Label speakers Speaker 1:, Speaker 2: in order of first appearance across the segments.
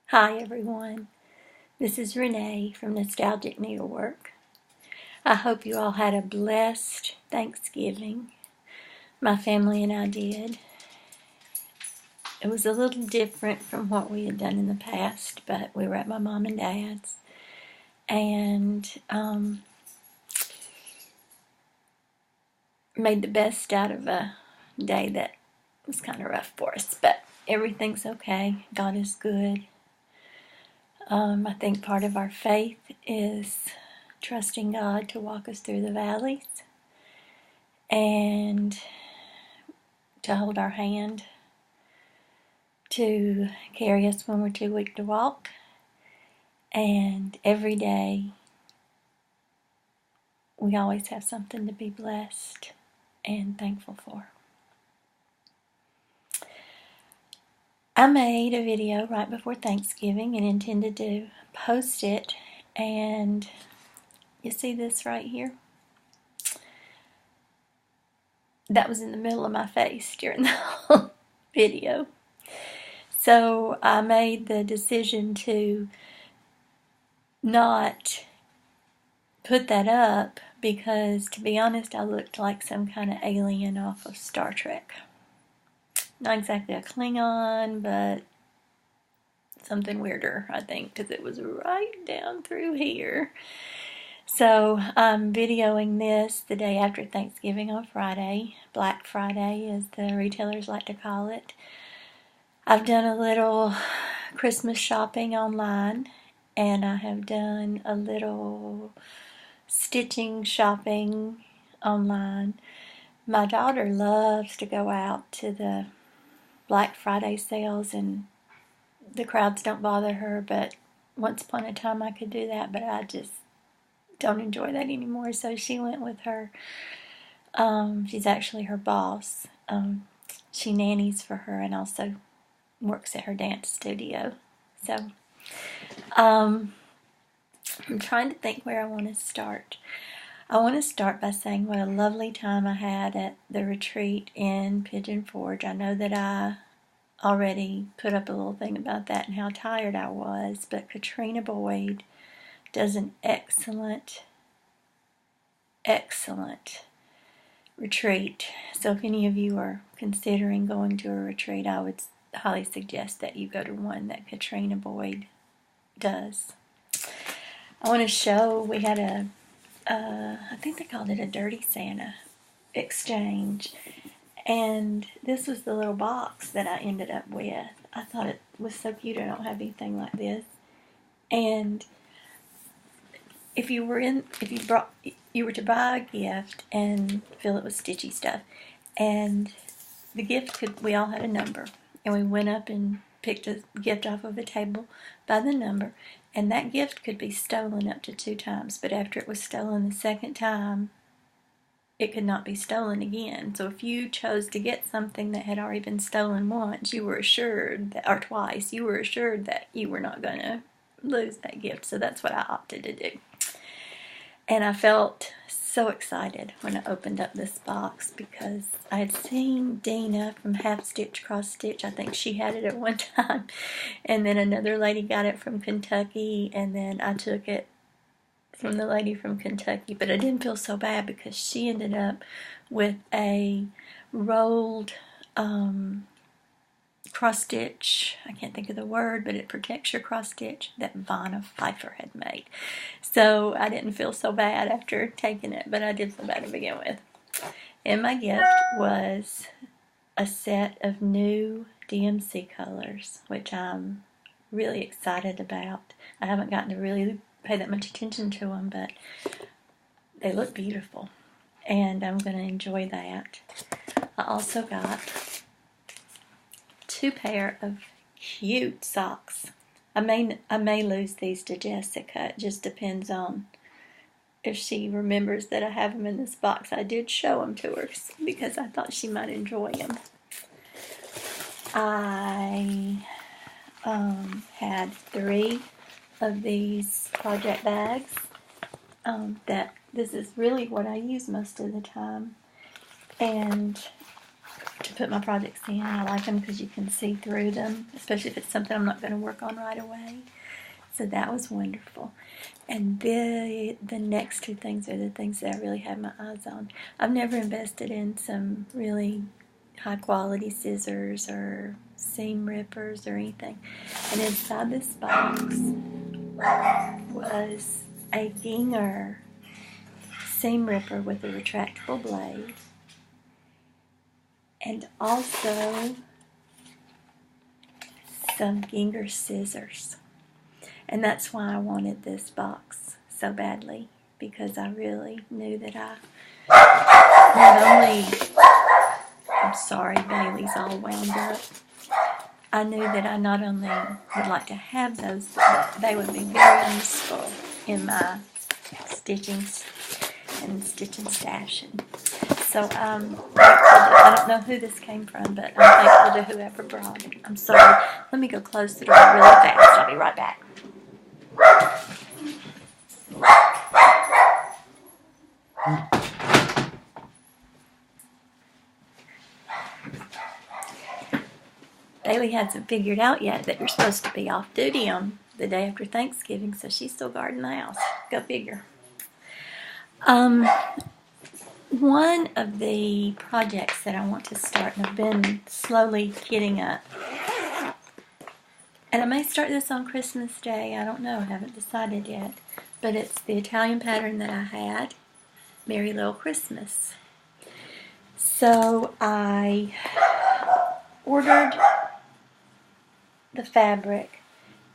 Speaker 1: Hi everyone, this is Renee from Nostalgic Needlework. I hope you all had a blessed Thanksgiving. My family and I did. It was a little different from what we had done in the past, but we were at my mom and dad's and made the best out of a day that was kind of rough for us, but everything's okay. God is good. I think part of our faith is trusting God to walk us through the valleys and to hold our hand, to carry us when we're too weak to walk. And every day, we always have something to be blessed and thankful for. I made a video right before Thanksgiving and intended to post it, and you see this right here? That was in the middle of my face during the whole video. So I made the decision to not put that up because, to be honest, I looked like some kind of alien off of Star Trek. Not exactly a Klingon, but something weirder, I think, because it was right down through here. So I'm videoing this the day after Thanksgiving on Friday. Black Friday, as the retailers like to call it. I've done a little Christmas shopping online, and I have done a little stitching shopping online. My daughter loves to go out to the Black Friday sales, and the crowds don't bother her, but once upon a time I could do that, but I just don't enjoy that anymore. So she went with her. She's actually her boss. She nannies for her and also works at her dance studio. So I'm trying to think where I want to start. I want to start by saying what a lovely time I had at the retreat in Pigeon Forge. I know that I already put up a little thing about that and how tired I was, but Katrina Boyd does an excellent retreat. So if any of you are considering going to a retreat, I would highly suggest that you go to one that Katrina Boyd does. I want to show, we had I think they called it a Dirty Santa exchange, and this was the little box that I ended up with. I thought it was so cute. I don't have anything like this. And if you were to buy a gift and fill it with stitchy stuff, and the gift we all had a number, and we went up and picked a gift off of a table by the number, and that gift could be stolen up to 2 times, but after it was stolen the second time, it could not be stolen again. So if you chose to get something that had already been stolen once, you were assured that, or twice, you were assured that you were not going to lose that gift. So that's what I opted to do. And I felt so excited when I opened up this box because I had seen Dina from Half Stitch Cross Stitch. I think she had it at one time. And then another lady got it from Kentucky, and then I took it from the lady from Kentucky. But I didn't feel so bad because she ended up with a rolled cross stitch, I can't think of the word, but it protects your cross stitch, that Vanna Pfeiffer had made. So I didn't feel so bad after taking it, but I did feel bad to begin with. And my gift was a set of new DMC colors, which I'm really excited about. I haven't gotten to really pay that much attention to them, but they look beautiful, and I'm going to enjoy that. I also got 2 pair of cute socks. I may lose these to Jessica. It just depends on if she remembers that I have them in this box. I did show them to her because I thought she might enjoy them. I had 3 of these project bags. That this is really what I use most of the time, and to put my projects in. I like them because you can see through them, especially if it's something I'm not going to work on right away. So that was wonderful. And the next two things are the things that I really have my eyes on. I've never invested in some really high quality scissors or seam rippers or anything. And inside this box was a Ginger seam ripper with a retractable blade, and also some Ginger scissors. And that's why I wanted this box so badly, because I really knew that I'm sorry, Bailey's all wound up. I knew that I not only would like to have those, but they would be very useful in my stitching stash. So I don't know who this came from, but I'm thankful to whoever brought it. I'm sorry. Let me go close the door really fast. I'll be right back. Bailey hasn't figured out yet that you're supposed to be off duty on the day after Thanksgiving, so she's still guarding the house. Go figure. One of the projects that I want to start, and I've been slowly kitting up, and I may start this on Christmas Day, I don't know, I haven't decided yet, but it's the Italian pattern that I had, Merry Little Christmas. So I ordered the fabric.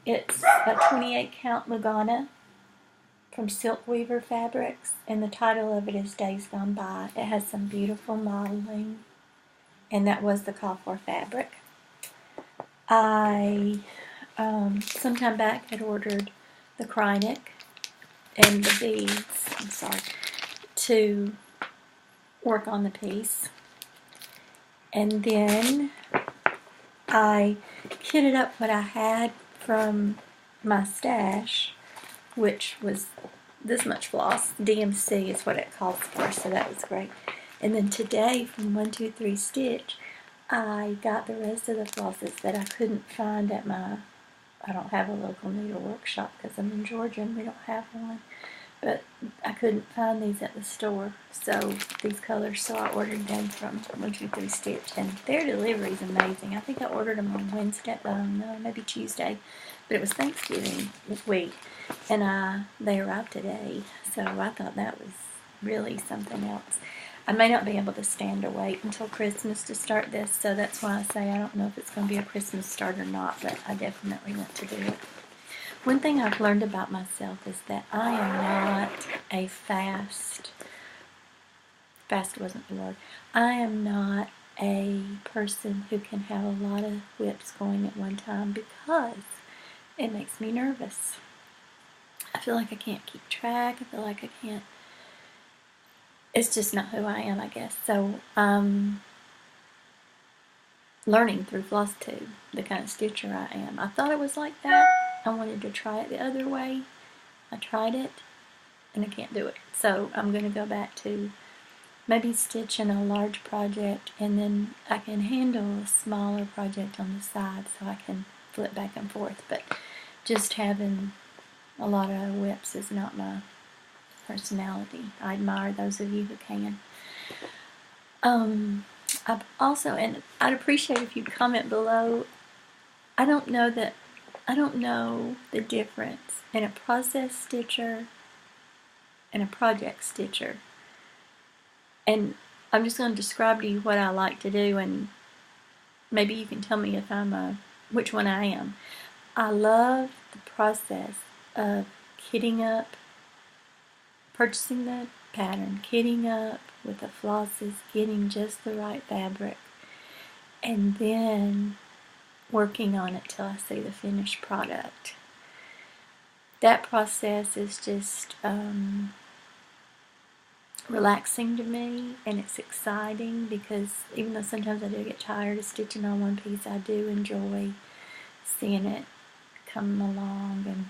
Speaker 1: It's a 28 count Lugana from Silk Weaver Fabrics, and the title of it is Days Gone By. It has some beautiful modeling, and that was the call for fabric. I sometime back had ordered the Krynic and the beads, to work on the piece. And then I kitted up what I had from my stash, which was this much floss. DMC is what it calls for, so that was great. And then today from 123 Stitch, I got the rest of the flosses that I couldn't find at I don't have a local needle workshop because I'm in Georgia and we don't have one. But I couldn't find these at the store, so these colors, so I ordered them from 123 Stitch, and their delivery is amazing. I think I ordered them on Wednesday, no, maybe Tuesday, but it was Thanksgiving week, and they arrived today, so I thought that was really something else. I may not be able to stand or wait until Christmas to start this, so that's why I say I don't know if it's going to be a Christmas start or not, but I definitely want to do it. One thing I've learned about myself is that I am not a fast wasn't the word. I am not a person who can have a lot of whips going at one time because it makes me nervous. I feel like I can't keep track. I feel like I can't. It's just not who I am, I guess. So learning through Flosstube, the kind of stitcher I am. I thought it was like that. I wanted to try it the other way. I tried it, and I can't do it. So I'm going to go back to maybe stitching a large project, and then I can handle a smaller project on the side so I can flip back and forth. But just having a lot of whips is not my personality. I admire those of you who can. I've also, and I'd appreciate if you'd comment below. I don't know the difference in a process stitcher and a project stitcher. And I'm just going to describe to you what I like to do, and maybe you can tell me if which one I am. I love the process of kitting up, purchasing the pattern, kitting up with the flosses, getting just the right fabric, and then working on it till I see the finished product. That process is just relaxing to me, and it's exciting because even though sometimes I do get tired of stitching on one piece, I do enjoy seeing it come along and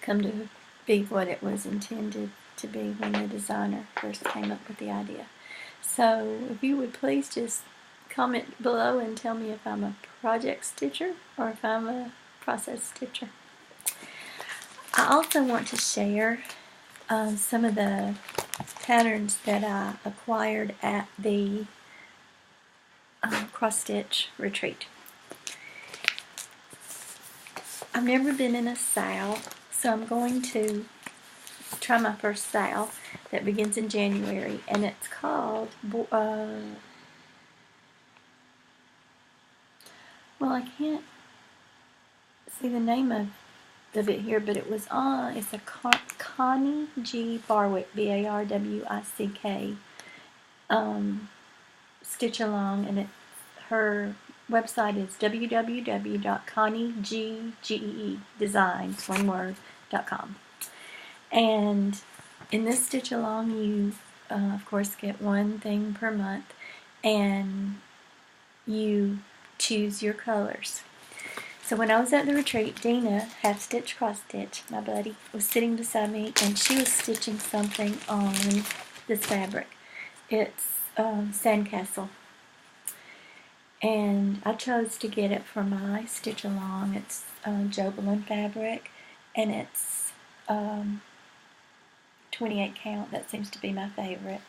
Speaker 1: come to be what it was intended to be when the designer first came up with the idea. So if you would please just comment below and tell me if I'm a project stitcher or if I'm a process stitcher. I also want to share some of the patterns that I acquired at the cross stitch retreat. I've never been in a SAL, so I'm going to try my first SAL that begins in January, and it's called, well, I can't see the name of it here, but it was on, it's a Connie G. Barwick, B-A-R-W-I-C-K, stitch along, and her website is www.conniedesigns.com. And in this stitch along, you of course get one thing per month, and you choose your colors. So when I was at the retreat, Dina, half stitch cross stitch, my buddy, was sitting beside me, and she was stitching something on this fabric. It's Sandcastle, and I chose to get it for my stitch along. It's Jobelin fabric, and it's 28 count. That seems to be my favorite.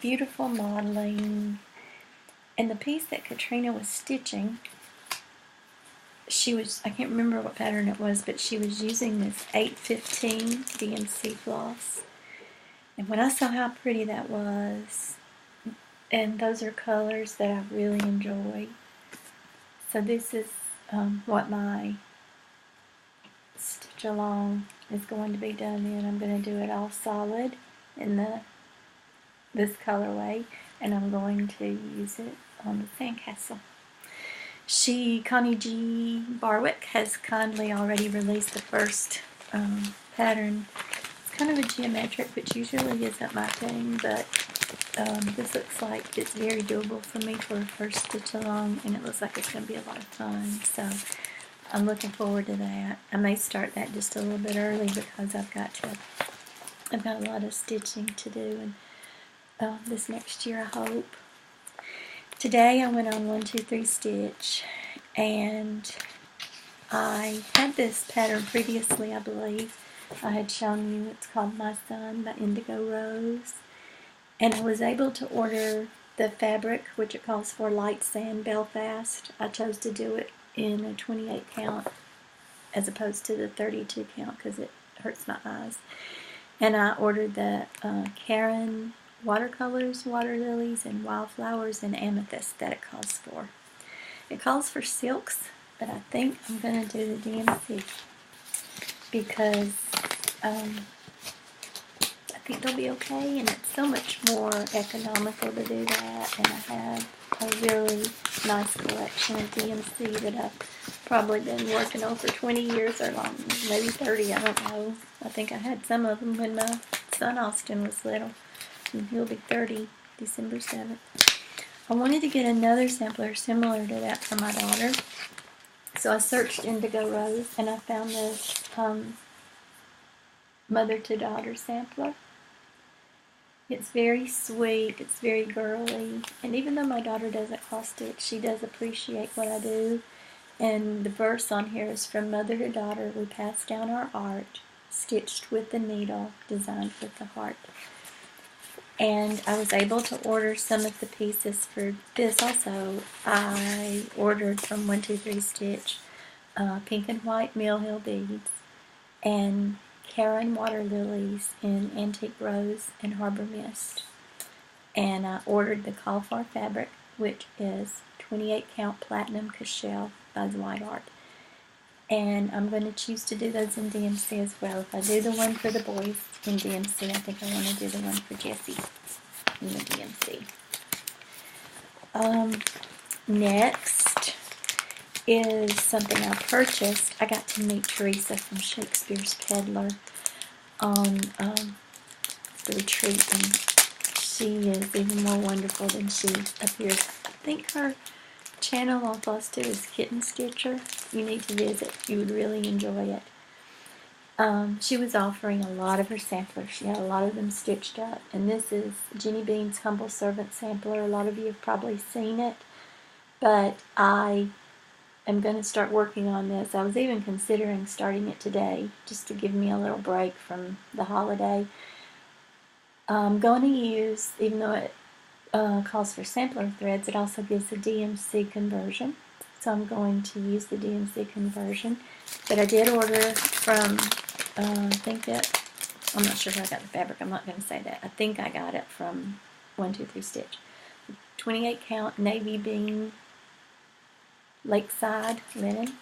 Speaker 1: Beautiful modeling. And the piece that Katrina was stitching, I can't remember what pattern it was, but she was using this 815 DMC floss. And when I saw how pretty that was, and those are colors that I really enjoy. So this is what my stitch along is going to be done in. I'm going to do it all solid in this colorway, and I'm going to use it on the Sandcastle. Connie G. Barwick, has kindly already released the first pattern. It's kind of a geometric, which usually isn't my thing, but this looks like it's very doable for me for a first stitch along, and it looks like it's going to be a lot of fun. So I'm looking forward to that. I may start that just a little bit early because I've got a lot of stitching to do, and this next year, I hope. Today I went on 1, 2, 3 stitch, and I had this pattern previously, I believe. I had shown you. It's called My Sun by Indigo Rose, and I was able to order the fabric, which it calls for, Light Sand Belfast. I chose to do it in a 28 count as opposed to the 32 count because it hurts my eyes. And I ordered the Karen watercolors, water lilies, and wildflowers, and amethyst that it calls for. It calls for silks, but I think I'm going to do the DMC because I think they'll be okay, and it's so much more economical to do that, and I have a really nice collection of DMC that I've probably been working on for 20 years or longer, maybe 30, I don't know. I think I had some of them when my son Austin was little. And he'll be 30 December 7th. I wanted to get another sampler similar to that for my daughter. So I searched Indigo Rose, and I found this mother-to-daughter sampler. It's very sweet, it's very girly, and even though my daughter doesn't cross stitch, she does appreciate what I do. And the verse on here is, from mother to daughter, we pass down our art, stitched with the needle, designed with the heart. And I was able to order some of the pieces for this also. I ordered from 1, 2, 3 Stitch pink and white Mill Hill beads and Karen water lilies in Antique Rose and Harbor Mist. And I ordered the Call For fabric, which is 28 count platinum cashel by White Art. And I'm going to choose to do those in DMC as well. If I do the one for the boys in DMC, I think I want to do the one for Jessie in the DMC. Next is something I purchased. I got to meet Teresa from Shakespeare's Peddler on the retreat, and she is even more wonderful than she appears. I think her channel on Flosstube is Kitten Stitcher. You need to visit. You would really enjoy it. She was offering a lot of her samplers. She had a lot of them stitched up. And this is Jenny Bean's Humble Servant Sampler. A lot of you have probably seen it. But I am going to start working on this. I was even considering starting it today just to give me a little break from the holiday. I'm going to use, even though it calls for sampler threads, it also gives a DMC conversion. So I'm going to use the DMC conversion. But I did order from, I think that, I'm not sure where I got the fabric. I'm not going to say that. I think I got it from 123 Stitch. 28 count navy bean lakeside linen.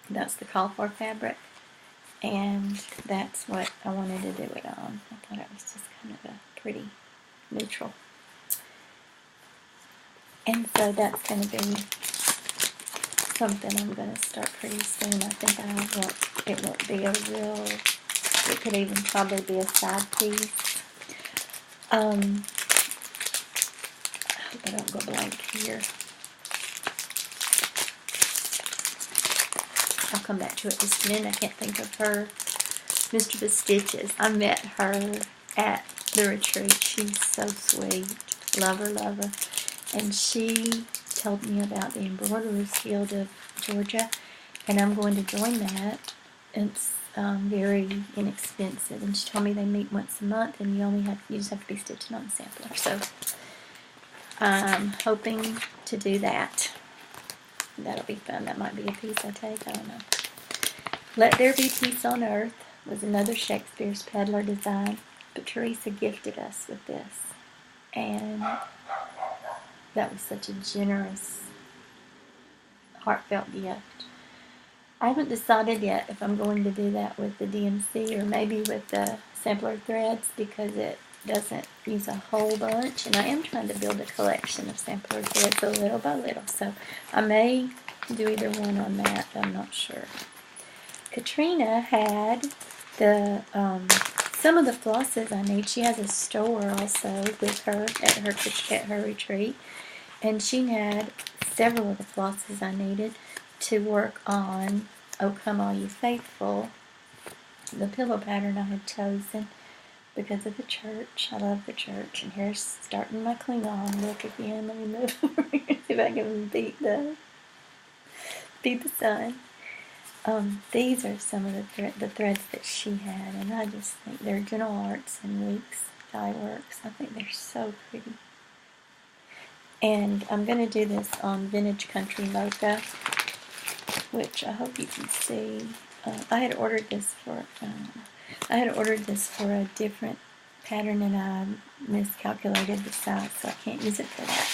Speaker 1: That's the call for fabric. And that's what I wanted to do it on. I thought it was just kind of a pretty neutral. And so that's going to be something I'm going to start pretty soon. I think it won't be a real, it could even probably be a side piece. I hope I don't go blank here. I'll come back to it just a minute. I can't think of her. Mistress Stitches. I met her at the retreat. She's so sweet. Love her, love her. And she told me about the Embroiderers Guild of Georgia, and I'm going to join that. It's very inexpensive, and she told me they meet once a month, and you just have to be stitching on the sampler. So I'm hoping to do that. That'll be fun. That might be a piece I take. I don't know. Let There Be Peace on Earth was another Shakespeare's Peddler design, but Teresa gifted us with this, and that was such a generous, heartfelt gift. I haven't decided yet if I'm going to do that with the DMC or maybe with the sampler threads, because it doesn't use a whole bunch, and I am trying to build a collection of sampler threads little by little, so I may do either one on that, but I'm not sure. Katrina had the some of the flosses I need. She has a store also with her at her retreat, and she had several of the flosses I needed to work on "Oh Come All You Faithful," the pillow pattern I had chosen because of the church. I love the church. And here's starting my Klingon look again. Let me move over here, see if I can beat the sun. These are some of the threads that she had, and I just think they're Gentle Arts and Weeks Dye Works. I think they're so pretty. And I'm going to do this on Vintage Country Mocha, which I hope you can see. I had ordered this for a different pattern, and I miscalculated the size, so I can't use it for that.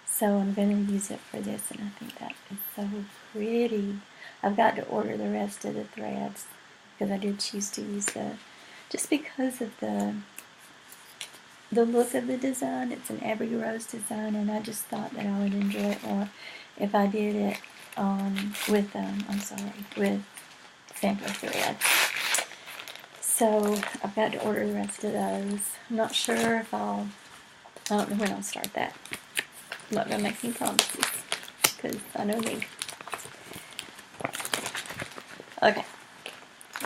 Speaker 1: So I'm going to use it for this, and I think that is so pretty. I've got to order the rest of the threads because I did choose to use just because of the look of the design. It's an Abbey Rose design, and I just thought that I would enjoy it more if I did it with sampler threads. So I've got to order the rest of those. I'm not sure if I don't know when I'll start that. I'm not going to make any promises because I know me. Okay,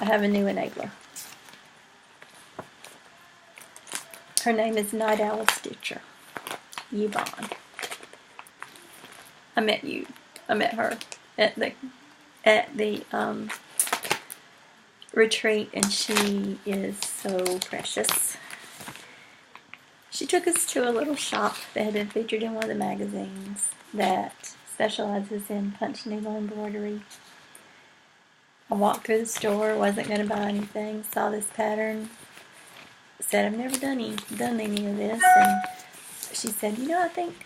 Speaker 1: I have a new enabler. Her name is Night Owl Stitcher, Yvonne. I met her at the retreat, and she is so precious. She took us to a little shop that had been featured in one of the magazines that specializes in punch needle embroidery. I walked through the store, wasn't going to buy anything, saw this pattern, said I've never done any of this, and she said, I think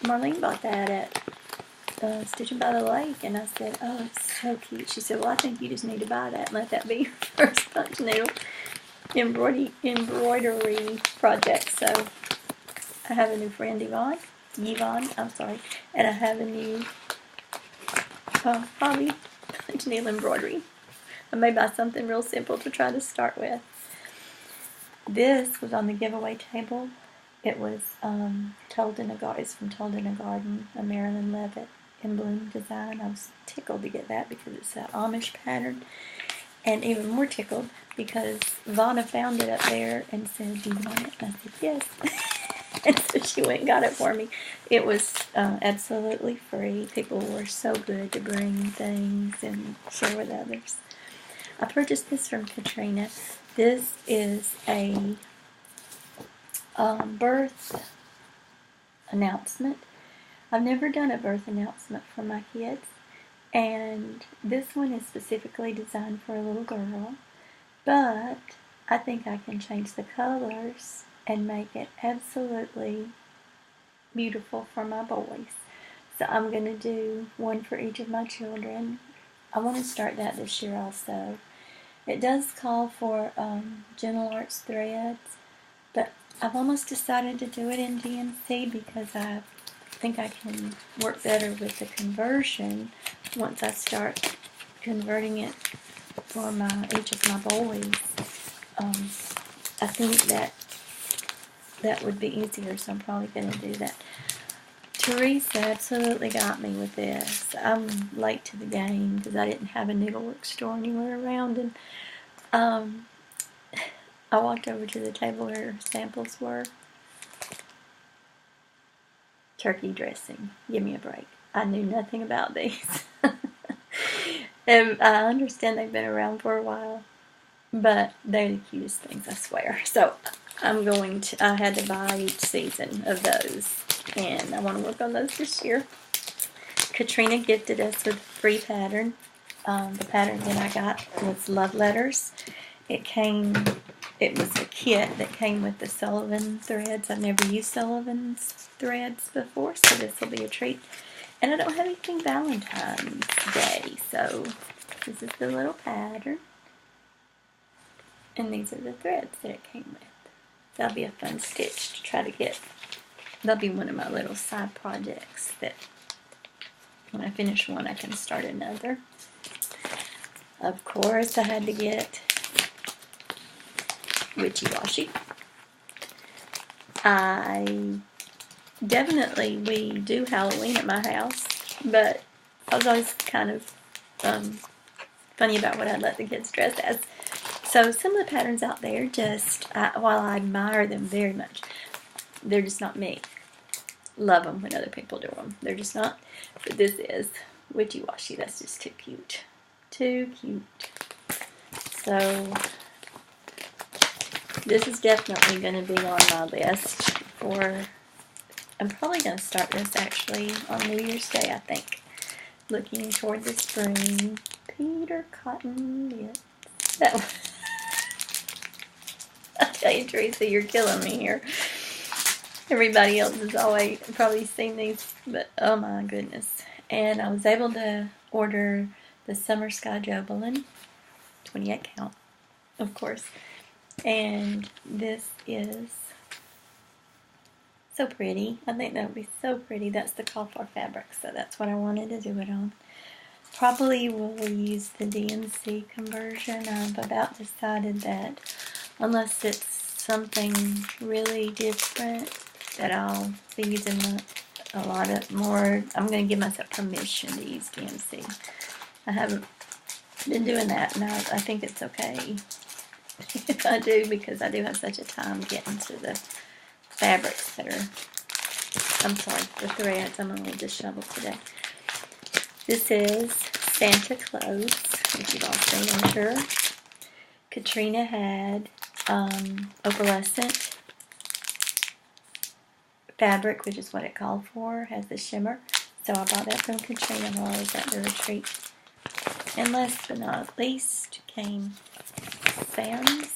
Speaker 1: Marlene bought that at Stitching by the Lake, and I said, oh, it's so cute. She said, well, I think you just need to buy that and let that be your first punch needle embroidery project. So I have a new friend, Yvonne, and I have a new hobby, punch needle embroidery. I may buy something real simple to try to start with. This was on the giveaway table. It was Told in a Garden. It's from Told in a Garden, a Marilyn Levitt in Bloom design. I was tickled to get that because it's an Amish pattern, and even more tickled because Vanna found it up there and said, "Do you want it?" And I said, "Yes." And so she went and got it for me. It was absolutely free. People were so good to bring things and share with others. I purchased this from Katrina. This is a birth announcement. I've never done a birth announcement for my kids, and this one is specifically designed for a little girl, but I think I can change the colors and make it absolutely beautiful for my boys. So I'm going to do one for each of my children. I want to start that this year also. It does call for Gentle Arts threads, but I've almost decided to do it in DMC because I think I can work better with the conversion once I start converting it for each of my boys. I think that would be easier, so I'm probably going to do that. Teresa absolutely got me with this. I'm late to the game because I didn't have a needlework store anywhere around, and I walked over to the table where samples were. Turkey dressing. Give me a break. I knew nothing about these. And I understand they've been around for a while, but they're the cutest things, I swear. So I had to buy each season of those, and I want to work on those this year. Katrina gifted us with a free pattern. The pattern that I got was Love Letters. It was a kit that came with the Sullivan threads. I've never used Sullivan's threads before, so this will be a treat. And I don't have anything Valentine's Day, so this is the little pattern. And these are the threads that it came with. That'll be a fun stitch to try to get. That'll be one of my little side projects that when I finish one, I can start another. Of course, I had to get Witchy Washy. We do Halloween at my house, but I was always kind of funny about what I'd let the kids dress as. So some of the patterns out there, while I admire them very much, they're just not me. Love them when other people do them. They're just not. But this is Witchy Washy. That's just too cute. Too cute. So this is definitely going to be on my list I'm probably going to start this actually on New Year's Day, I think. Looking toward the spring. Peter Cotton knits. I tell you, Teresa, you're killing me here. Everybody else has always probably seen these, but oh my goodness. And I was able to order the Summer Sky Jobelin, 28 count, of course. And this is so pretty. I think that would be so pretty. That's the call for fabric, so that's what I wanted to do it on. Probably will use the DMC conversion. I've about decided that unless it's something really different, that I'll be using a lot of more. I'm going to give myself permission to use DMC. I haven't been doing that, and I think it's okay if I do, because I do have such a time getting to the fabrics that are, I'm sorry, the threads. I'm a little disheveled today. This is Santa Claus, which you've all seen, I'm sure. Katrina had opalescent fabric, which is what it called for, has the shimmer. So I bought that from Katrina while I was at the retreat. And last but not least came Sam's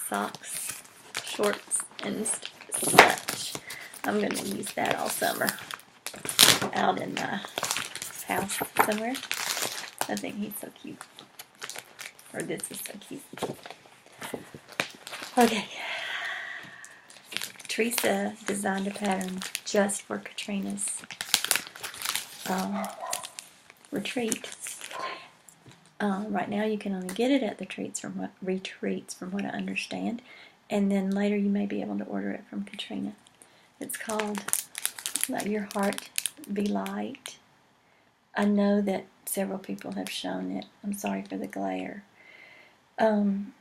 Speaker 1: socks, shorts, and such. I'm going to use that all summer out in my house somewhere. I think he's so cute. Or this is so cute. Okay. Teresa designed a pattern just for Katrina's retreat. Right now you can only get it at the retreats from what I understand. And then later you may be able to order it from Katrina. It's called Let Your Heart Be Light. I know that several people have shown it. I'm sorry for the glare. I'm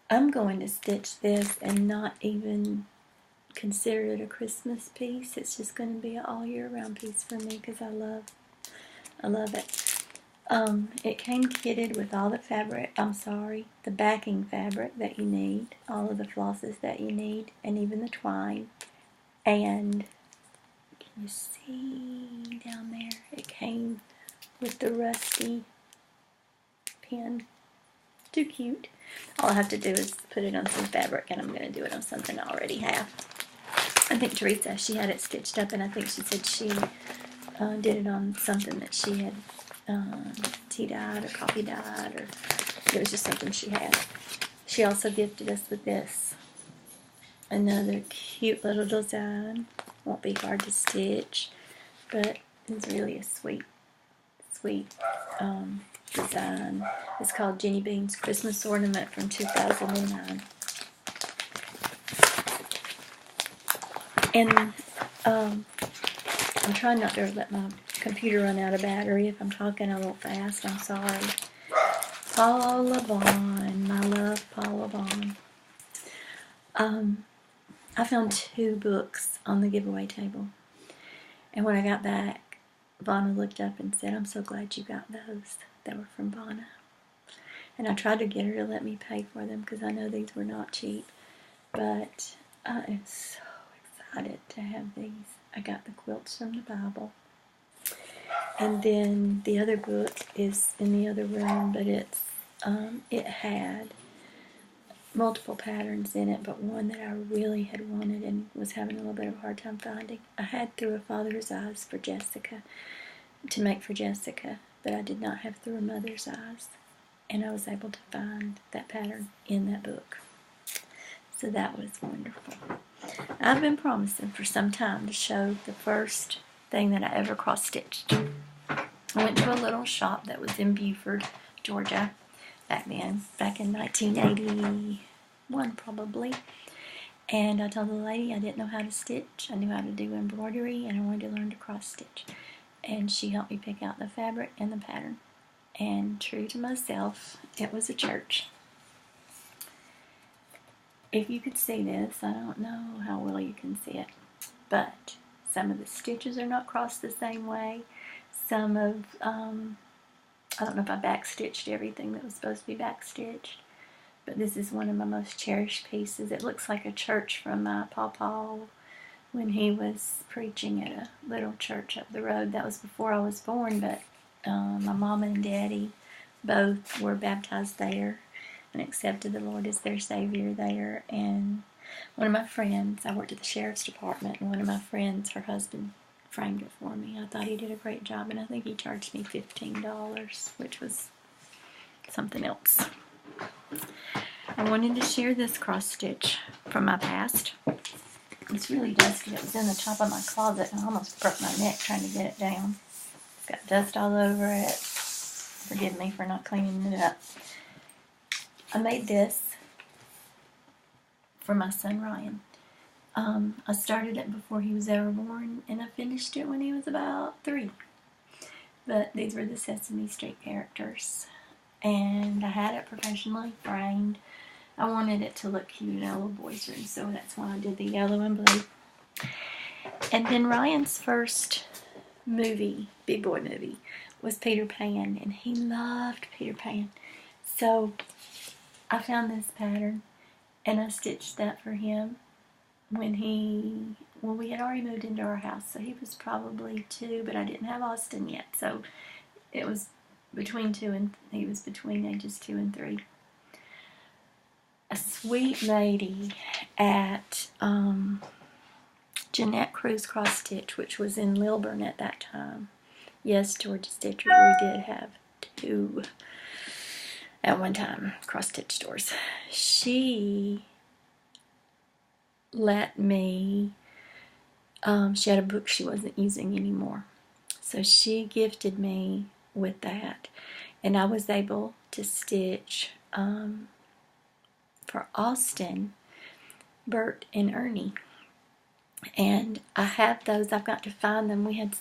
Speaker 1: going to stitch this and not even consider it a Christmas piece. It's just going to be an all year round piece for me because I love it. It came kitted with all the fabric, the backing fabric that you need, all of the flosses that you need, and even the twine. And can you see down there? It came with the rusty pin. Too cute. All I have to do is put it on some fabric, and I'm going to do it on something I already have. I think Teresa, she had it stitched up, and I think she said she did it on something that she had tea-dyed or coffee-dyed, or it was just something she had. She also gifted us with this. Another cute little design. Won't be hard to stitch, but it's really a sweet design. It's called Jenny Bean's Christmas Ornament from 2009. And I'm trying not to let my computer run out of battery. If I'm talking a little fast, I'm sorry. Paula Vaughn, my love, Paula Vaughn. I found 2 books on the giveaway table. And when I got back, Vonna looked up and said, "I'm so glad you got those." That were from Vonna. And I tried to get her to let me pay for them because I know these were not cheap. But I am so excited to have these. I got the quilts from the Bible. And then the other book is in the other room, but it had multiple patterns in it, but one that I really had wanted and was having a little bit of a hard time finding. I had Through a Father's Eyes for Jessica, to make for Jessica, but I did not have Through a Mother's Eyes, and I was able to find that pattern in that book. So that was wonderful. I've been promising for some time to show the first thing that I ever cross-stitched. I went to a little shop that was in Beaufort, Georgia, back in 1981 probably. And I told the lady I didn't know how to stitch. I knew how to do embroidery, and I wanted to learn to cross-stitch. And she helped me pick out the fabric and the pattern. And true to myself, it was a church. If you could see this, I don't know how well you can see it, but some of the stitches are not crossed the same way. Some of, I don't know if I backstitched everything that was supposed to be backstitched, but this is one of my most cherished pieces. It looks like a church from my pawpaw when he was preaching at a little church up the road. That was before I was born, but my mom and daddy both were baptized there and accepted the Lord as their Savior there. And one of my friends, I worked at the sheriff's department, and one of my friends, her husband, framed it for me. I thought he did a great job, and I think he charged me $15, which was something else. I wanted to share this cross stitch from my past. It's really dusty. It was in the top of my closet, and I almost broke my neck trying to get it down. It's got dust all over it. Forgive me for not cleaning it up. I made this for my son Ryan. I started it before he was ever born, and I finished it when he was about 3. But these were the Sesame Street characters, and I had it professionally framed. I wanted it to look cute in a little boy's room, so that's why I did the yellow and blue. And then Ryan's first movie, big boy movie, was Peter Pan, and he loved Peter Pan. So I found this pattern, and I stitched that for him when we had already moved into our house, so he was probably 2, but I didn't have Austin yet, so it was between 2 and he was between ages 2 and 3. A sweet lady at Jeanette Cruz Cross Stitch, which was in Lilburn at that time. Yes, Georgia Stitchers, we did have 2 at one time, cross stitch stores. She let me, she had a book she wasn't using anymore. So she gifted me with that. And I was able to stitch for Austin, Bert, and Ernie. And I have those. I've got to find them. We had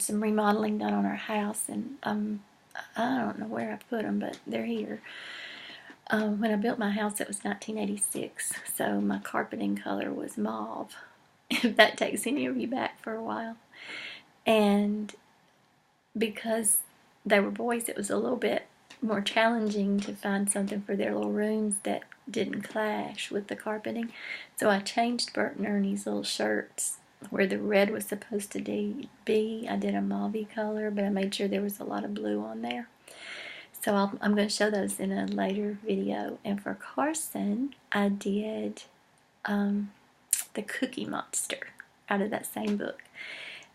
Speaker 1: some remodeling done on our house, and I don't know where I put them, but they're here. When I built my house, it was 1986, so my carpeting color was mauve, if that takes any of you back for a while. And because they were boys, it was a little bit more challenging to find something for their little rooms that didn't clash with the carpeting. So I changed Bert and Ernie's little shirts where the red was supposed to be. I did a mauve color, but I made sure there was a lot of blue on there. So I'm going to show those in a later video. And for Carson, I did the Cookie Monster out of that same book.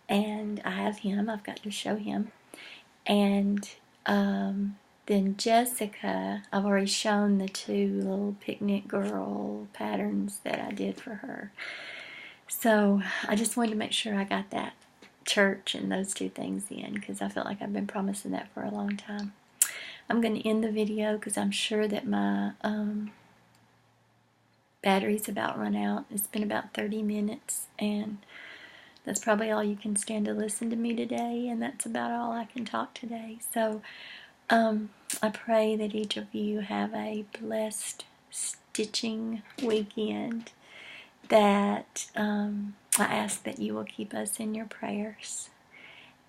Speaker 1: And I have him. I've got to show him. And then Jessica, I've already shown the two little picnic girl patterns that I did for her. So I just wanted to make sure I got that church and those two things in, because I felt like I've been promising that for a long time. I'm going to end the video because I'm sure that my battery's about run out. It's been about 30 minutes, and that's probably all you can stand to listen to me today, and that's about all I can talk today. So I pray that each of you have a blessed stitching weekend, that I ask that you will keep us in your prayers,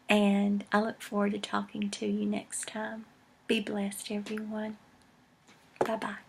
Speaker 1: and I look forward to talking to you next time. Be blessed, everyone. Bye-bye.